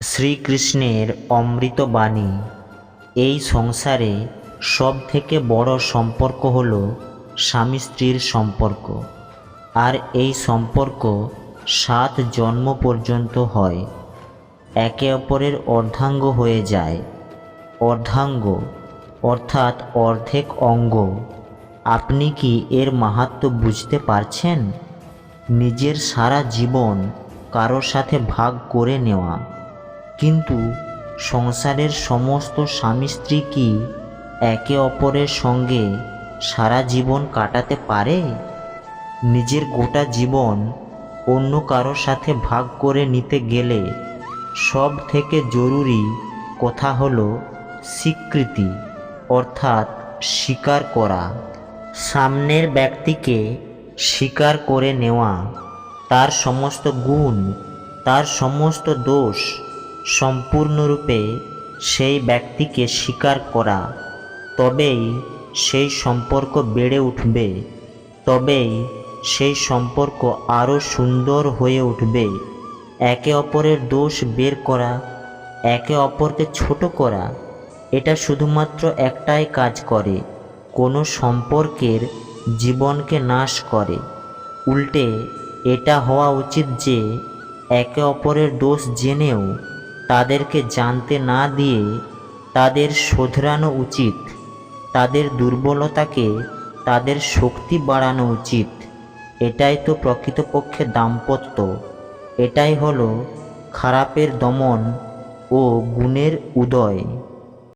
শ্রীকৃষ্ণের অমৃত বাণী। এই সংসারে সব থেকে বড় সম্পর্ক হল স্বামী স্ত্রীর সম্পর্ক। আর এই সম্পর্ক 7 জন্ম পর্যন্ত হয়। একে অপরের অর্ধাঙ্গ হয়ে যায়। অর্ধাঙ্গ অর্থাৎ অর্ধেক অঙ্গ। আপনি কি এর মাহাত্ম্য বুঝতে পারছেন? নিজের সারা জীবন কারোর সাথে ভাগ করে নেওয়া। কিন্তু সংসারের সমস্ত স্বামী স্ত্রী কি একে অপরের সঙ্গে সারা জীবন কাটাতে পারে? নিজের গোটা জীবন অন্য কারোর সাথে ভাগ করে নিতে গেলে সব থেকে জরুরি কথা হলো স্বীকৃতি, অর্থাৎ স্বীকার করা। সামনের ব্যক্তিকে স্বীকার করে নেওয়া, তার সমস্ত গুণ, তার সমস্ত দোষ সম্পূর্ণরূপে সেই ব্যক্তিকে স্বীকার করা। তবেই সেই সম্পর্ক বেড়ে উঠবে, তবেই সেই সম্পর্ক আরও সুন্দর হয়ে উঠবে। একে অপরের দোষ বের করা, একে অপরকে ছোট করা, এটা শুধুমাত্র একটাই কাজ করে, কোনো সম্পর্কের জীবনকে নাশ করে। উল্টে এটা হওয়া উচিত যে একে অপরের দোষ জেনেও তাদেরকে জানতে না দিয়ে তাদের শোধরানো উচিত। তাদের দুর্বলতাকে তাদের শক্তি বাড়ানো উচিত। এটাই তো প্রকৃতপক্ষে দাম্পত্য। এটাই হলো খারাপের দমন ও গুণের উদয়।